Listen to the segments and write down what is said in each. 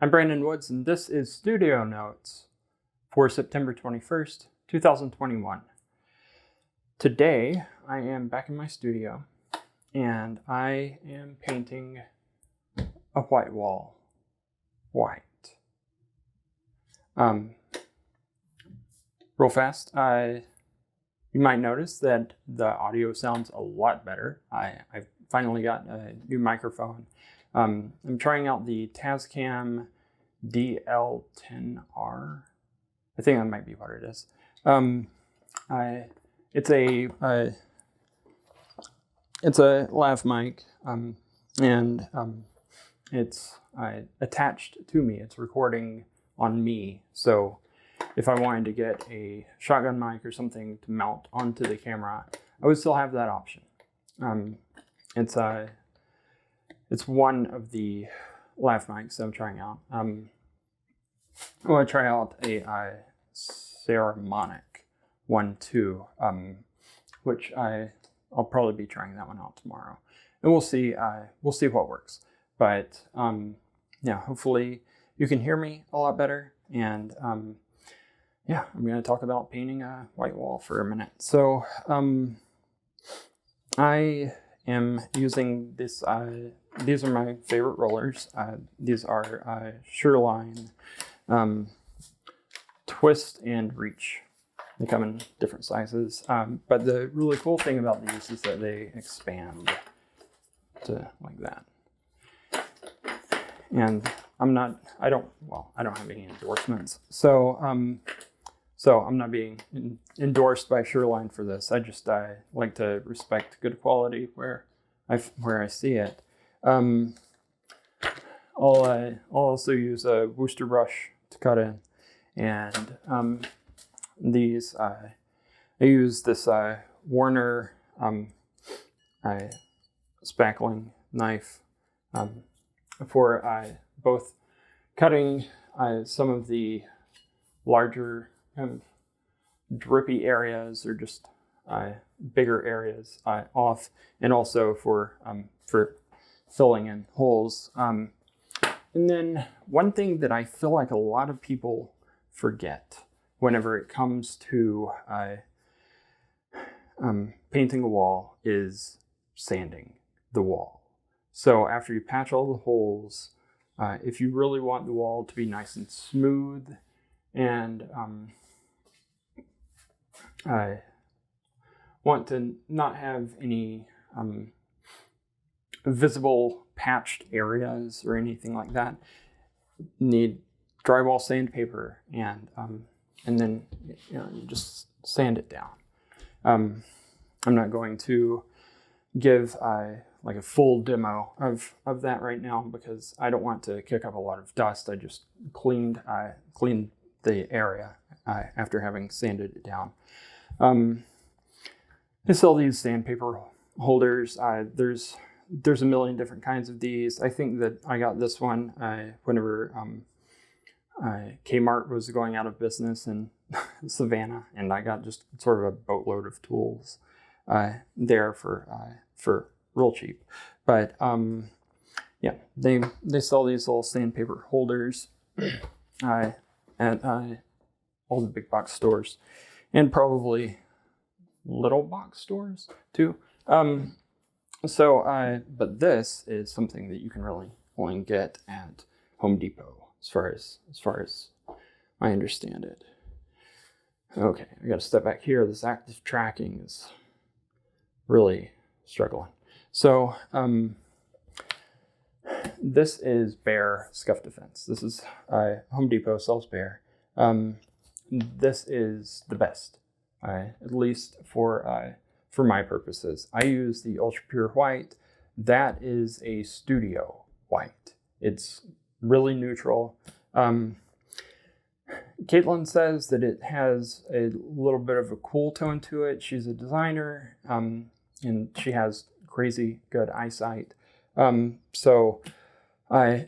I'm Brandon Woods, and this is Studio Notes for September 21st, 2021. Today, I am back in my studio, and I am painting a white wall. White. Real fast, you might notice that the audio sounds a lot better. I've finally got a new microphone. I'm trying out the Tascam DL10R. I think that might be what it is. It's a lav mic, and it's attached to me. It's recording on me. So if I wanted to get a shotgun mic or something to mount onto the camera, I would still have that option. It's one of the lav mics I'm trying out. I want to try out a Ceremonic one too, which I'll probably be trying that one out tomorrow, and we'll see what works. But yeah, hopefully you can hear me a lot better. And yeah, I'm going to talk about painting a white wall for a minute. So I am using this. These are my favorite rollers. These are Sureline Twist and Reach. They come in different sizes, but the really cool thing about these is that they expand to like that. And I don't have any endorsements, so I'm not being endorsed by Sureline for this. I like to respect good quality where I see it. I'll also use a Wooster brush to cut in, and these I use this Warner spackling knife for both cutting some of the larger drippy areas or just bigger areas off, and also for filling in holes. And then one thing that I feel like a lot of people forget whenever it comes to painting a wall is sanding the wall. So after you patch all the holes, if you really want the wall to be nice and smooth and want to not have any visible patched areas or anything like that, need drywall sandpaper, and then you just sand it down. I'm not going to give like a full demo of that right now because I don't want to kick up a lot of dust. I just cleaned the area after having sanded it down. I sell these sandpaper holders. There's a million different kinds of these. I think that I got this one whenever Kmart was going out of business in Savannah, and I got just sort of a boatload of tools there for real cheap. But yeah, they sell these little sandpaper holders at all the big box stores, and probably little box stores too. But this is something that you can really only get at Home Depot, as far as I understand it. Okay, I got to step back here. This active tracking is really struggling. So this is Behr Scuff Defense. This is Home Depot sells Behr. This is the best, at least for my purposes. I use the Ultra Pure White. That is a studio white. It's really neutral. Caitlin says that it has a little bit of a cool tone to it. She's a designer, and she has crazy good eyesight. So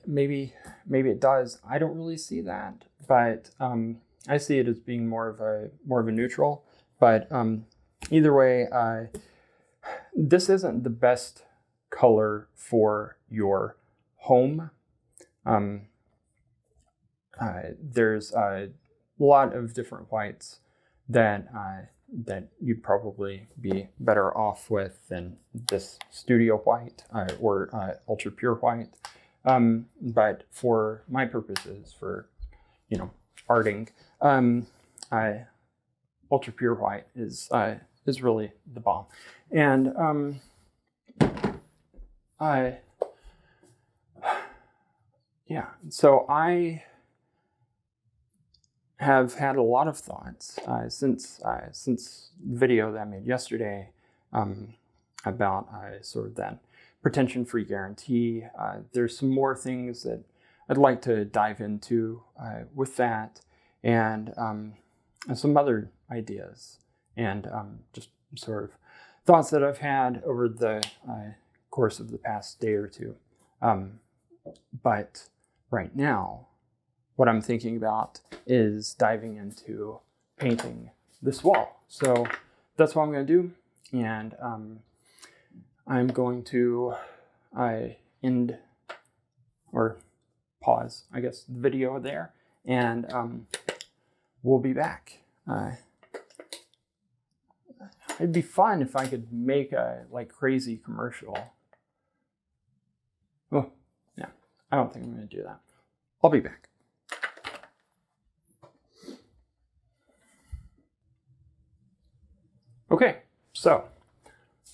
maybe it does. I don't really see that, but I see it as being more of a neutral. But either way, this isn't the best color for your home. there's a lot of different whites that you'd probably be better off with than this studio white or ultra pure white. But for my purposes, for arting, ultra pure white is really the bomb. And so I have had a lot of thoughts since the video that I made yesterday about sort of that pretension-free guarantee. There's some more things that I'd like to dive into with that, and some other ideas, and just sort of thoughts that I've had over the course of the past day or two. But right now, what I'm thinking about is diving into painting this wall. So that's what I'm going to do, and I'm going to end or pause, I guess, the video there, and we'll be back. It'd be fun if I could make a crazy commercial. Oh, yeah, I don't think I'm going to do that. I'll be back. Okay, so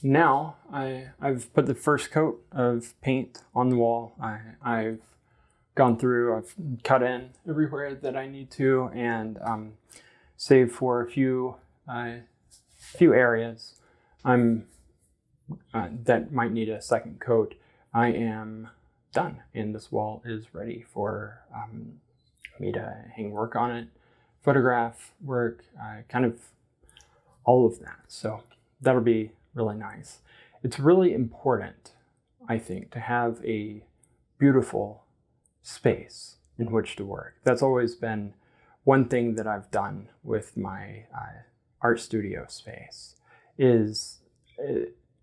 now I've put the first coat of paint on the wall. I've gone through, I've cut in everywhere that I need to, and save for a few areas that might need a second coat. I am done, and this wall is ready for me to hang work on it, photograph work, kind of all of that. So that'll be really nice. It's really important, I think, to have a beautiful space in which to work. That's always been one thing that I've done with my art studio space, is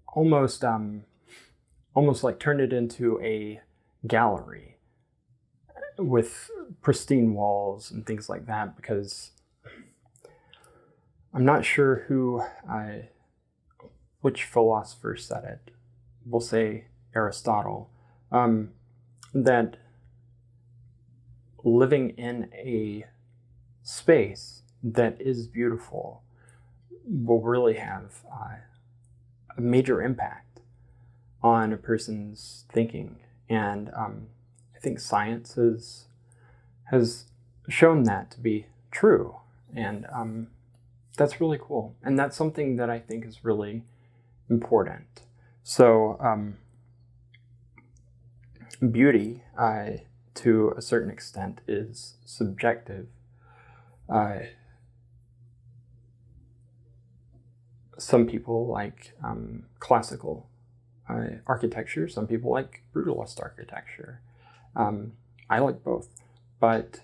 almost like turn it into a gallery with pristine walls and things like that, because I'm not sure which philosopher said it. We'll say Aristotle, that living in a space that is beautiful will really have a major impact on a person's thinking. And I think science has shown that to be true. And that's really cool. And that's something that I think is really important. So beauty, to a certain extent, is subjective. Some people like classical architecture. Some people like brutalist architecture. I like both. But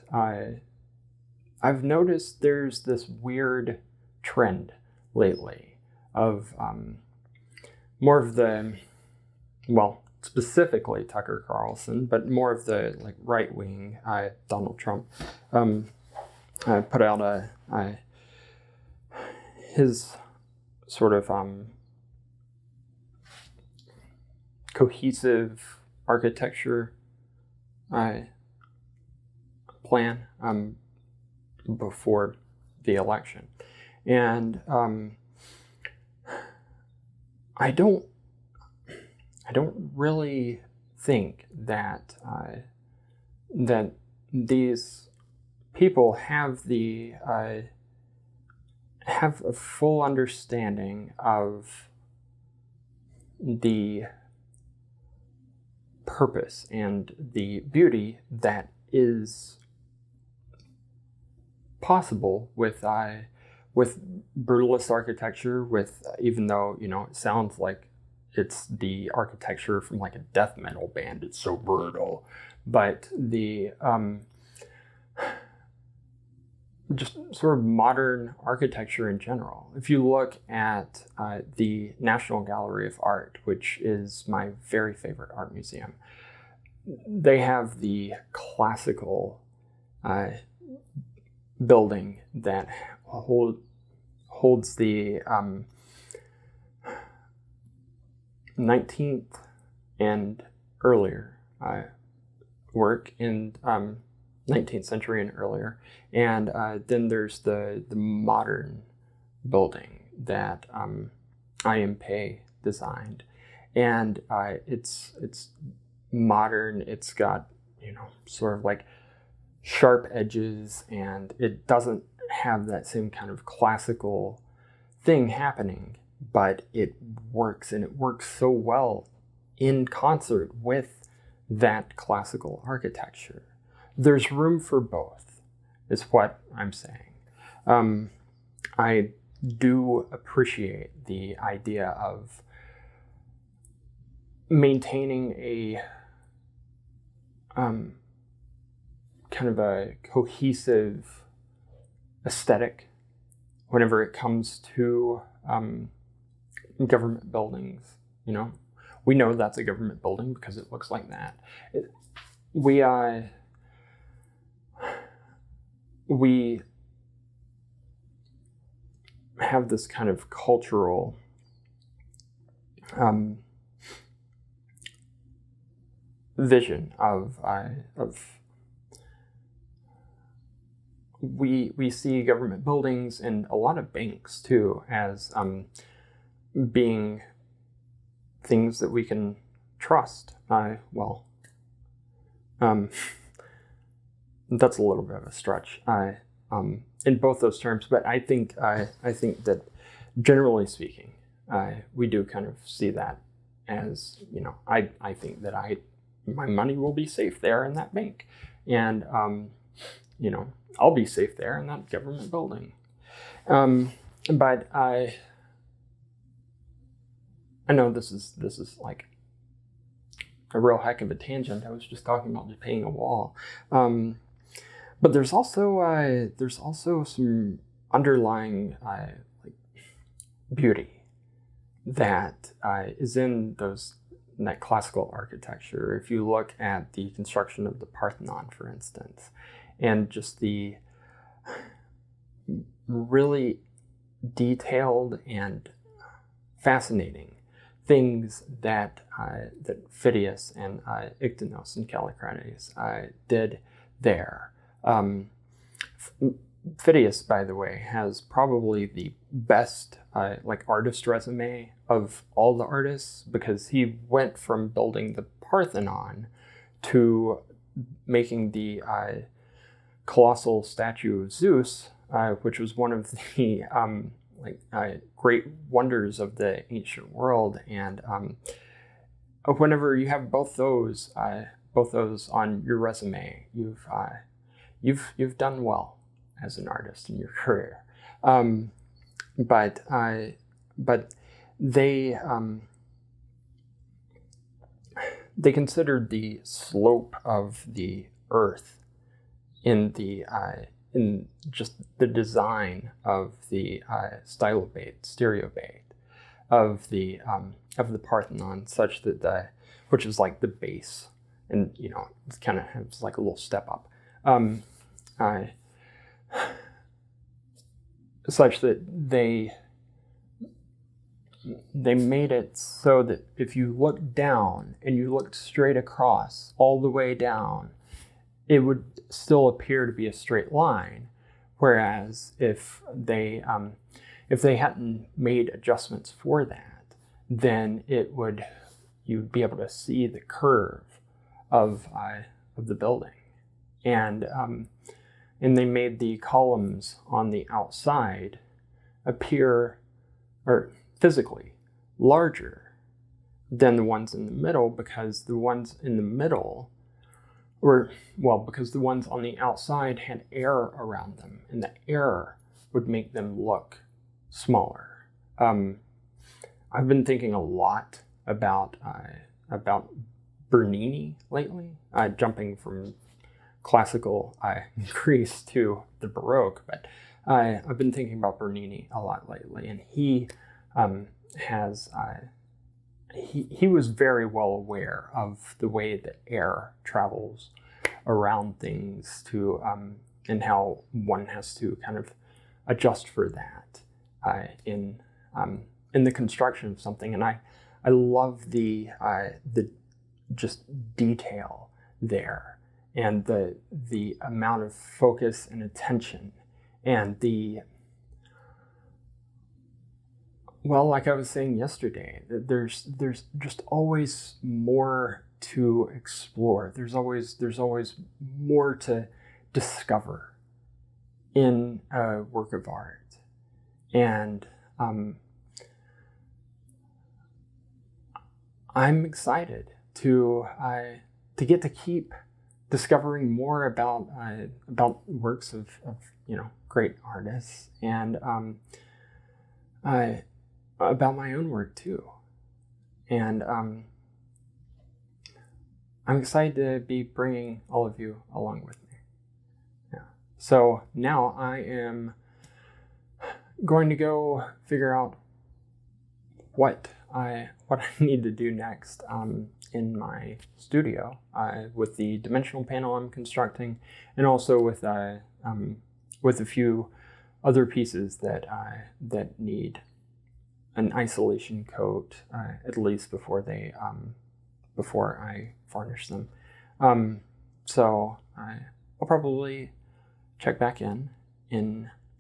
I've noticed there's this weird trend lately of more of the, well, specifically Tucker Carlson, but more of the right-wing Donald Trump put out his sort of cohesive architecture plan before the election. And I don't really think that that these people have have a full understanding of the purpose and the beauty that is possible with brutalist architecture, with even though it sounds like it's the architecture from like a death metal band, it's so brutal, but the just sort of modern architecture in general. If you look at the National Gallery of Art, which is my very favorite art museum, they have the classical building that holds the 19th and earlier work in 19th century and earlier, and then there's the modern building that IMP designed, and it's modern. It's got, you know, sort of like sharp edges, and it doesn't have that same kind of classical thing happening, but it works, and it works so well in concert with that classical architecture. There's room for both, is what I'm saying. I do appreciate the idea of maintaining a kind of a cohesive aesthetic whenever it comes to government buildings. You know, we know that's a government building because it looks like that. We have this kind of cultural vision of we see government buildings and a lot of banks too as being things that we can trust. That's a little bit of a stretch in both those terms, but I think that generally speaking, we do kind of see that as, you know, I think that my money will be safe there in that bank, and you know, I'll be safe there in that government building. But I know this is like a real heck of a tangent. I was just talking about just painting a wall, but there's also some underlying like beauty that is in that classical architecture. If you look at the construction of the Parthenon, for instance, and just the really detailed and fascinating things that Phidias and Ictinos and Callicrates did there. Phidias, by the way, has probably the best like artist resume of all the artists, because he went from building the Parthenon to making the colossal statue of Zeus, which was one of the great wonders of the ancient world. And whenever you have both those on your resume, you've done well as an artist in your career. But they considered the slope of the earth in just the design of the stereobate of the Parthenon, such that which is like the base, and you know, it's kind of has like a little step up, such that they made it so that if you look down and you looked straight across all the way down, it would still appear to be a straight line. Whereas if they hadn't made adjustments for that, then you'd be able to see the curve of the building, and they made the columns on the outside appear, or physically, larger than the ones in the middle, because the ones in the middle because the ones on the outside had air around them, and the air would make them look smaller. I've been thinking a lot about Bernini lately, jumping from classical Greece to the Baroque, but I've been thinking about Bernini a lot lately, and he was very well aware of the way that air travels around things to and how one has to kind of adjust for that in the construction of something. And I love the just detail there, and the amount of focus and attention, and like I was saying yesterday, there's just always more to explore. There's always more to discover in a work of art. And I'm excited to get to keep discovering more about works of great artists, and about my own work too. And I'm excited to be bringing all of you along with me. Yeah. So now I am going to go figure out what I need to do next in my studio with the dimensional panel I'm constructing, and also with a few other pieces that need an isolation coat at least before I varnish them. So I'll probably check back in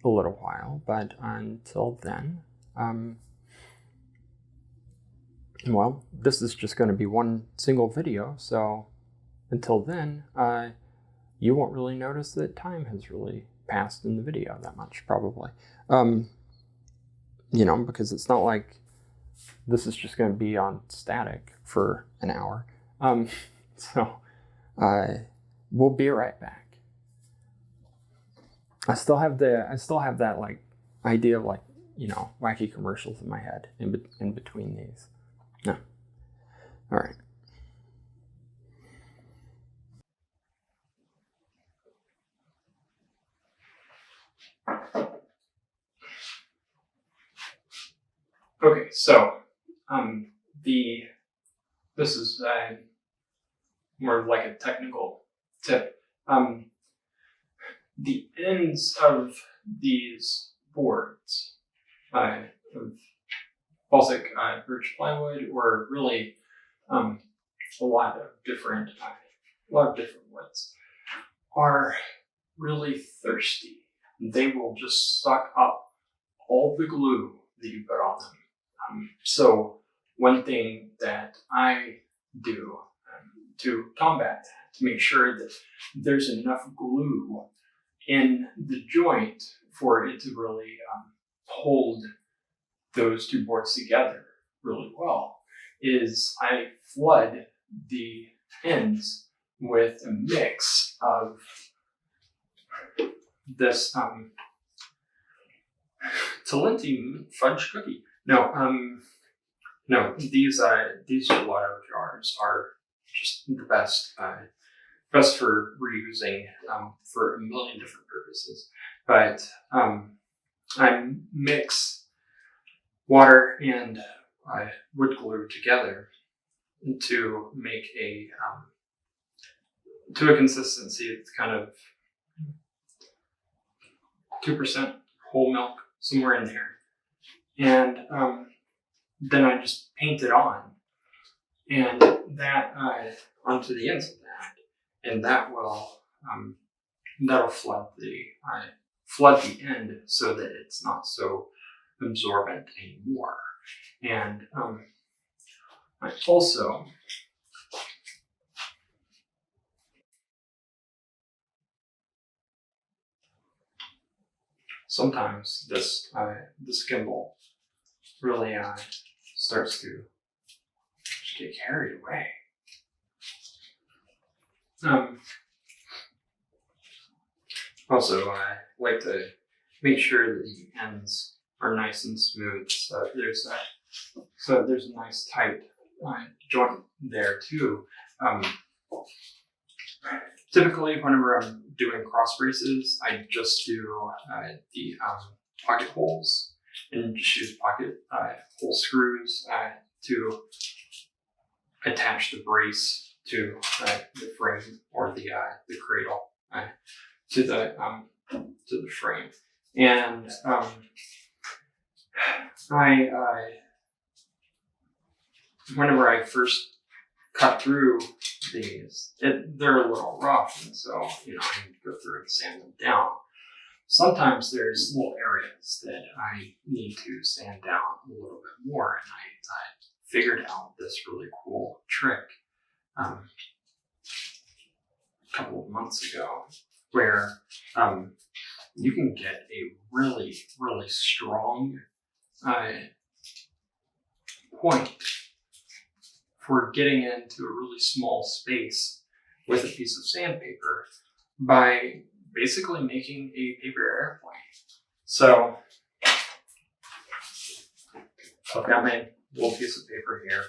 a little while, but until then, well, this is just going to be one single video, so until then, you won't really notice that time has really passed in the video that much, probably. Because it's not like this is just going to be on static for an hour. So we'll be right back. I still have that like idea of like, wacky commercials in my head in between these. No. All right. Okay, so this is more like a technical tip. The ends of these boards of Baltic birch plywood, or really a lot of different woods, are really thirsty. They will just suck up all the glue that you put on them. So one thing that I do to combat that, to make sure that there's enough glue in the joint for it to really hold those two boards together really well, is I flood the ends with a mix of this Talenti fudge cookie. No, these gelato jars are just the best. Best for reusing for a million different purposes. But I mix water and wood glue together to make to a consistency that's kind of 2% whole milk, somewhere in there. And then I just paint it on, and that onto the ends of that, and that will that'll flood the end so that it's not so absorbent anymore. And I also sometimes this gimbal really starts to just get carried away. Also, I like to make sure that the ends are nice and smooth. So there's a nice tight joint there too. Typically, whenever I'm doing cross braces, I just do the pocket holes, and just use pocket hole screws to attach the brace to the frame or the cradle to the frame, and whenever I first cut through these, they're a little rough, and so I need to go through and sand them down. Sometimes there's little areas that I need to sand down a little bit more, and I figured out this really cool trick a couple of months ago, where you can get a really, really strong point for getting into a really small space with a piece of sandpaper by basically making a paper airplane. So I've got my little piece of paper here.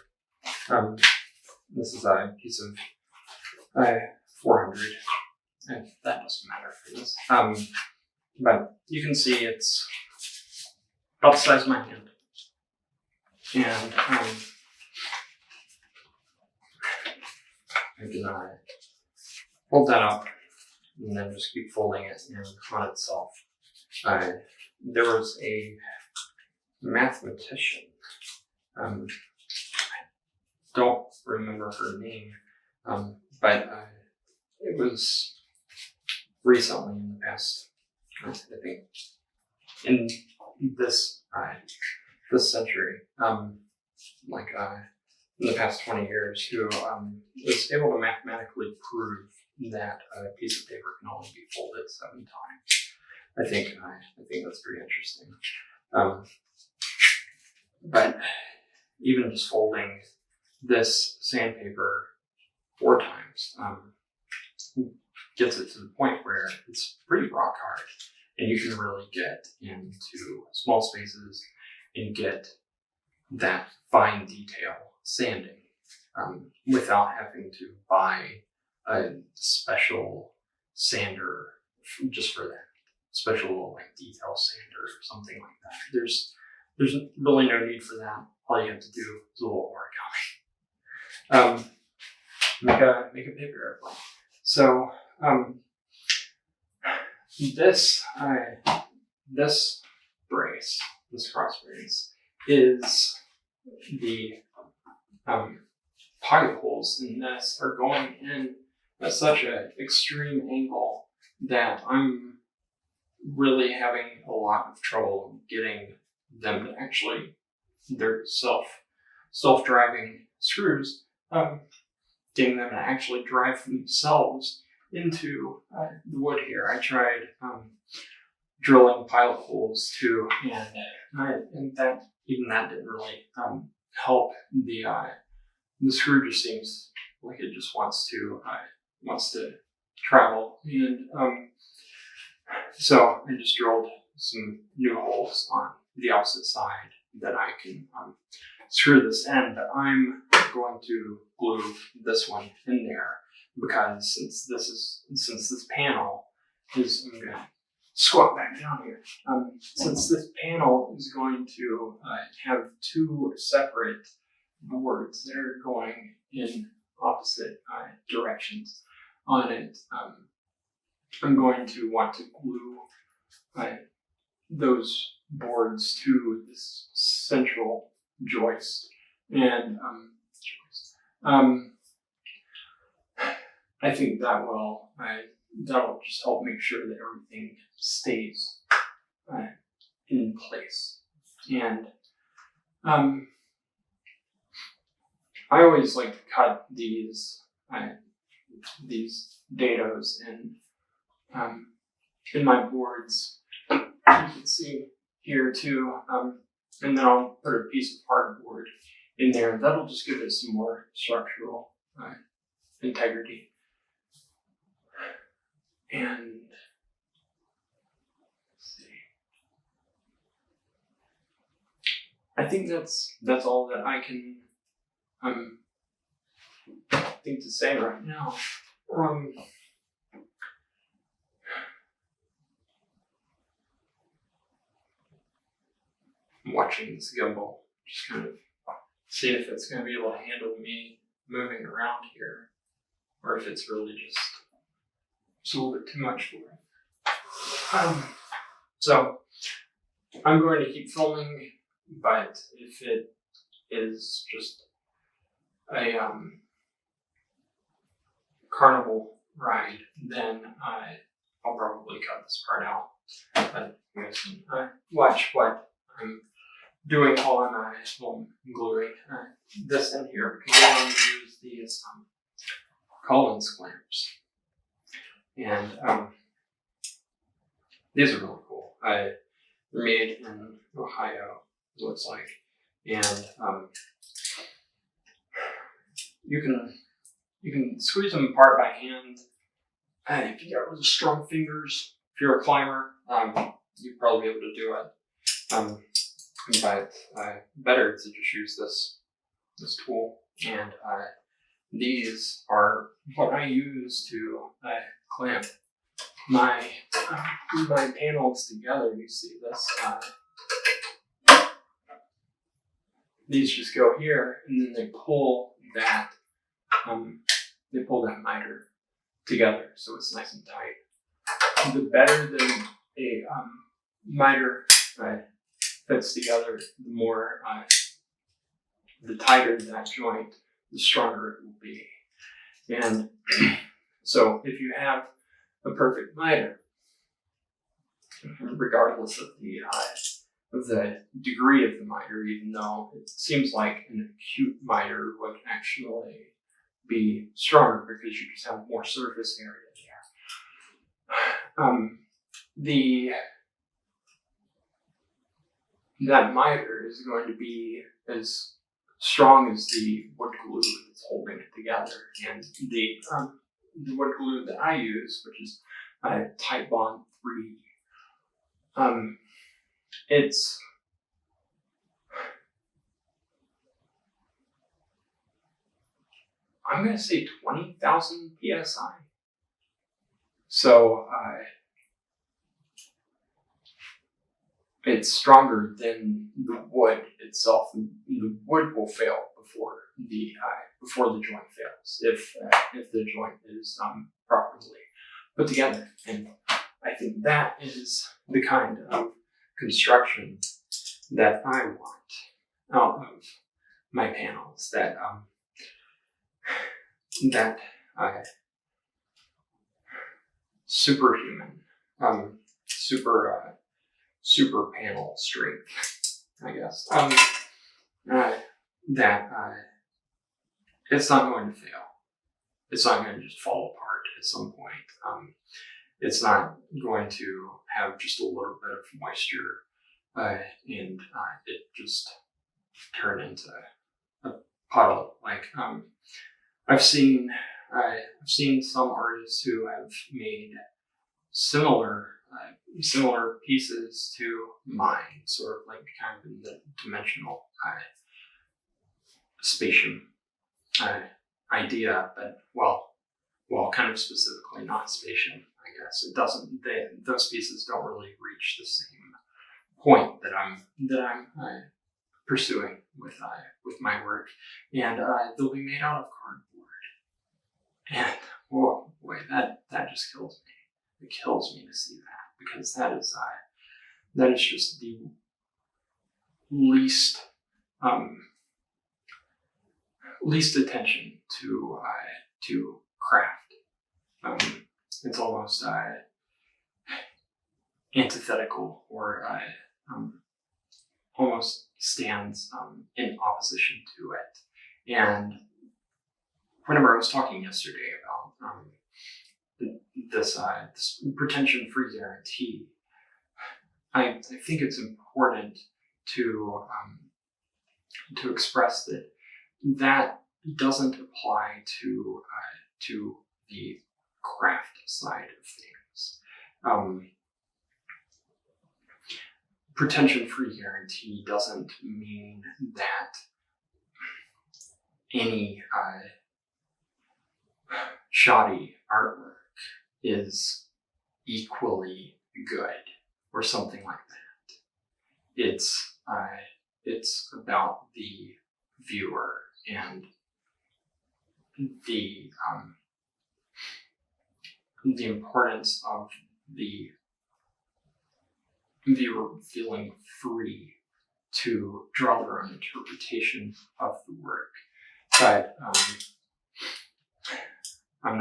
This is a piece of 400, and that doesn't matter for this. But you can see it's about the size of my hand. And I can hold that up and then just keep folding it in on itself. There was a mathematician, I don't remember her name, but it was recently in the past, I think, in this century, in the past 20 years, who was able to mathematically prove that a piece of paper can only be folded 7 times. I think that's pretty interesting. But even just folding this sandpaper 4 times gets it to the point where it's pretty rock hard, and you can really get into small spaces and get that fine detail sanding without having to buy a special sander just for that, special detail sander or something like that. There's really no need for that. All you have to do is a little origami. Make a paper airplane. So this brace, this cross brace, is the pocket holes in this are going in at such an extreme angle that I'm really having a lot of trouble getting them to actually, they're self-driving screws, getting them to actually drive themselves into the wood here. I tried drilling pilot holes too, and that didn't really help. The screw just seems like it just wants to travel, and so I just drilled some new holes on the opposite side that I can screw this in. But I'm going to glue this one in there because since this panel is, I'm going to squat back down here. Since this panel is going to have 2 separate boards that are going in opposite directions on it, I'm going to want to glue those boards to this central joist, and I think that will just help make sure that everything stays in place. And I always like to cut these dados in my boards. You can see here too, and then I'll put a piece of hardboard in there. That'll just give it some more structural integrity. And let's see. I think that's all that I can think to say right now. I'm watching this gimbal, just kind of seeing if it's going to be able to handle me moving around here. or if it's really just a little bit too much for it. So I'm going to keep filming, but if it is just a carnival ride, then I'll probably cut this part out. But you guys can watch what I'm doing while I'm gluing this in here, because I want to use these Collins clamps. And these are really cool. They're made in Ohio, it looks like. And you can squeeze them apart by hand. If you got really strong fingers, if you're a climber, you'd probably be able to do it. But better to just use this tool. And these are what I use to clamp my panels together. You see this? These just go here, and then they pull that miter together, so it's nice and tight. The better that a miter fits together, the more the tighter that joint, the stronger it will be. And so if you have a perfect miter, regardless of the degree of the miter, even though it seems like an acute miter would actually be stronger because you just have more surface area there. That miter is going to be as strong as the wood glue that's holding it together. And the wood glue that I use, which is Titebond 3, it's I'm going to say 20,000 psi. So it's stronger than the wood itself. The wood will fail before the joint fails if the joint is properly put together. And I think that is the kind of construction that I want out of my panels. That superhuman, super panel strength, I guess. It's not going to fail. It's not going to just fall apart at some point. It's not going to have just a little bit of moisture and it just turn into a puddle. Like I've seen some artists who have made similar pieces to mine, sort of like kind of in the dimensional spatium idea, but well, kind of specifically not spatium, I guess. It doesn't. Those pieces don't really reach the same point that I'm pursuing with my work, and they'll be made out of cardboard. And whoa, boy, that just kills me. It kills me to see that, because that is just the least attention to craft. It's almost antithetical, or almost stands in opposition to it. And whenever I was talking yesterday about this pretension-free guarantee, I think it's important to express that doesn't apply to the craft side of things. Pretension-free guarantee doesn't mean that any shoddy artwork is equally good or something like that. It's about the viewer and the the importance of the viewer feeling free to draw their own interpretation of the work. But I'm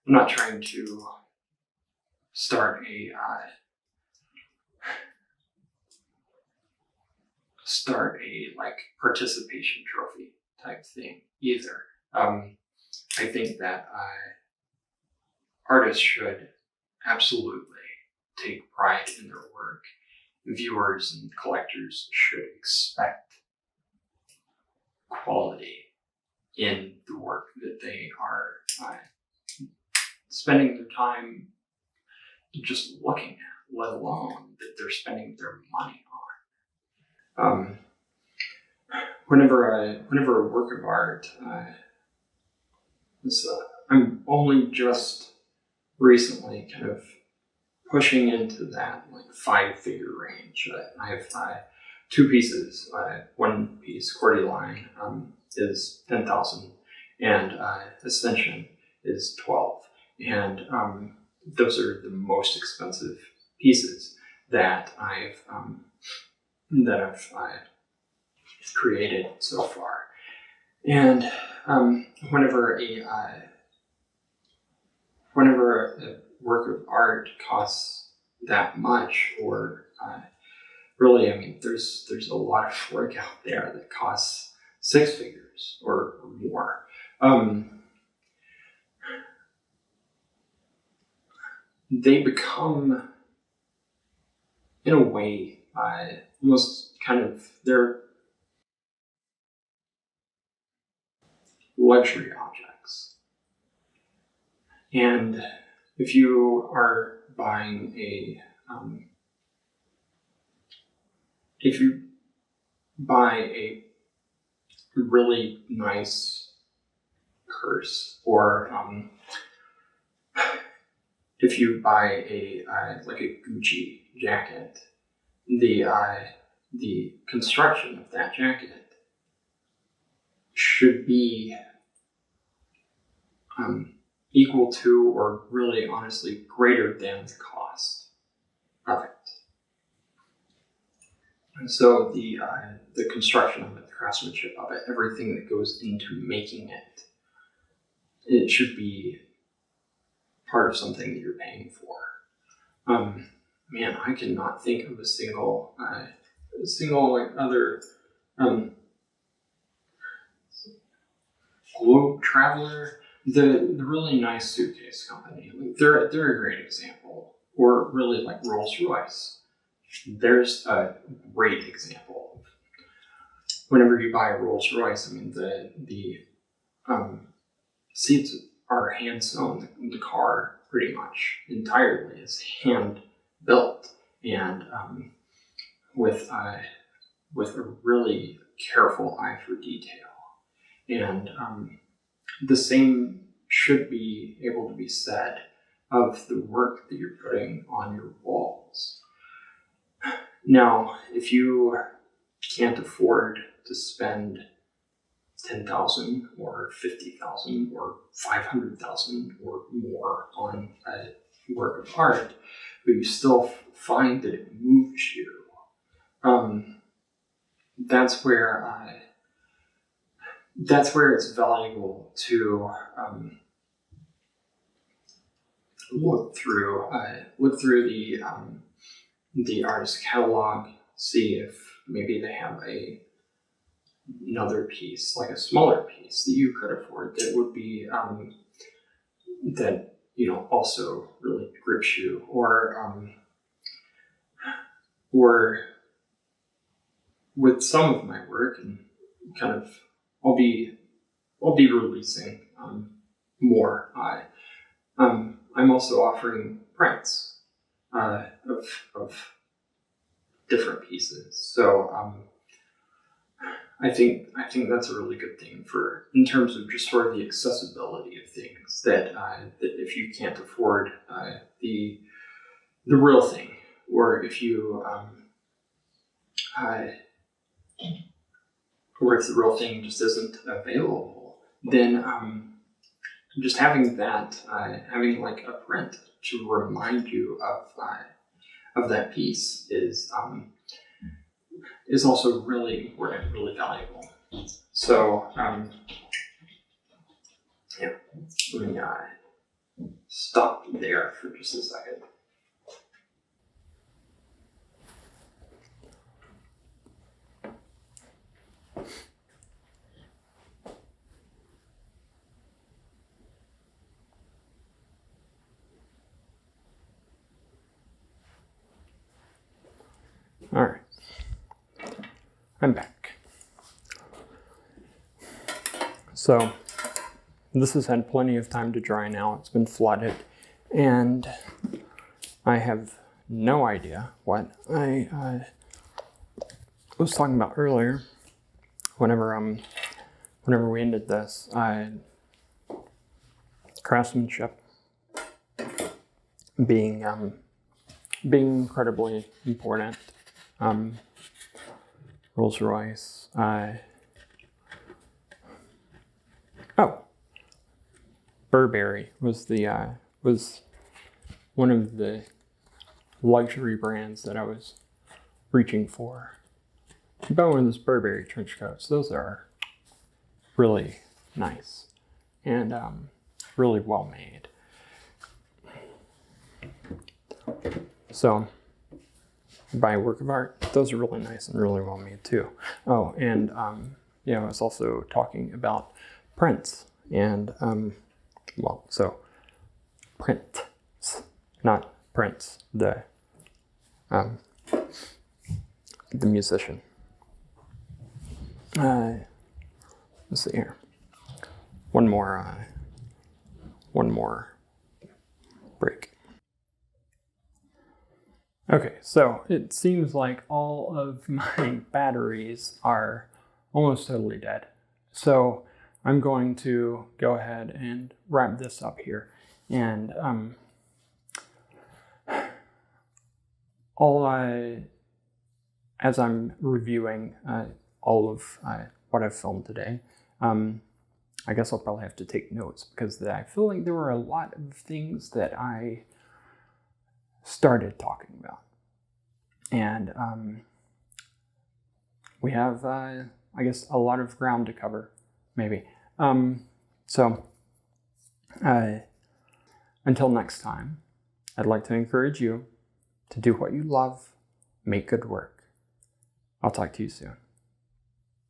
not trying to start a like participation trophy type thing either. I think that artists should absolutely take pride in their work. Viewers and collectors should expect quality in the work that they are spending their time just looking at, let alone that they're spending their money on. Whenever a work of art, I'm only just recently kind of pushing into that like 5-figure range. I have 2 pieces. One piece, Cordyline, is 10,000, and Ascension is 12. And those are the most expensive pieces that I've created so far. And whenever a work of art costs that much, or really, I mean, there's a lot of work out there that costs 6 figures or more. They become, in a way, almost kind of, they're luxury objects. And if you are buying if you buy a really nice purse, or if you buy like a Gucci jacket, the construction of that jacket should be equal to, or really honestly greater than, the cost of it. And so the construction of it, the craftsmanship of it, everything that goes into making it, it should be part of something that you're paying for. Man, I cannot think of a single like other Globe Traveler, the really nice suitcase company. Like they're a great example. Or really like Rolls-Royce. There's a great example. Whenever you buy a Rolls-Royce, I mean the seats are hand sewn. The car pretty much entirely is hand built, and with a really careful eye for detail. And the same should be able to be said of the work that you're putting on your walls. Now, if you can't afford to spend 10,000 or 50,000 or 500,000 or more on a work of art, but you still find that it moves you, that's where it's valuable to look through the artist catalog, see if maybe they have another piece, like a smaller piece that you could afford, that would be that also really grips you, or with some of my work, and kind of I'll be releasing more. I'm also offering prints of different pieces. So I think that's a really good thing in terms of just sort of the accessibility of things. That if you can't afford the real thing, or if you or if the real thing just isn't available, then just having that, having like a print to remind you of that piece is also really important, really valuable. So yeah, let me stop there for just a second. All right, I'm back. So this has had plenty of time to dry now. It's been flooded, and I have no idea what I was talking about earlier. Whenever we ended this, craftsmanship being incredibly important. Rolls-Royce. Burberry was one of the luxury brands that I was reaching for. I bought one of those Burberry trench coats. Those are really nice and really well made. So, by work of art, those are really nice and really well made too. Oh, and I was also talking about prints and prints, not Prince, the musician. Let's see here. One more break. Okay, so it seems like all of my batteries are almost totally dead. So I'm going to go ahead and wrap this up here. And as I'm reviewing all of what I've filmed today, I guess I'll probably have to take notes because I feel like there were a lot of things that I started talking about. And we have, I guess, a lot of ground to cover, maybe. So until next time, I'd like to encourage you to do what you love, make good work. I'll talk to you soon.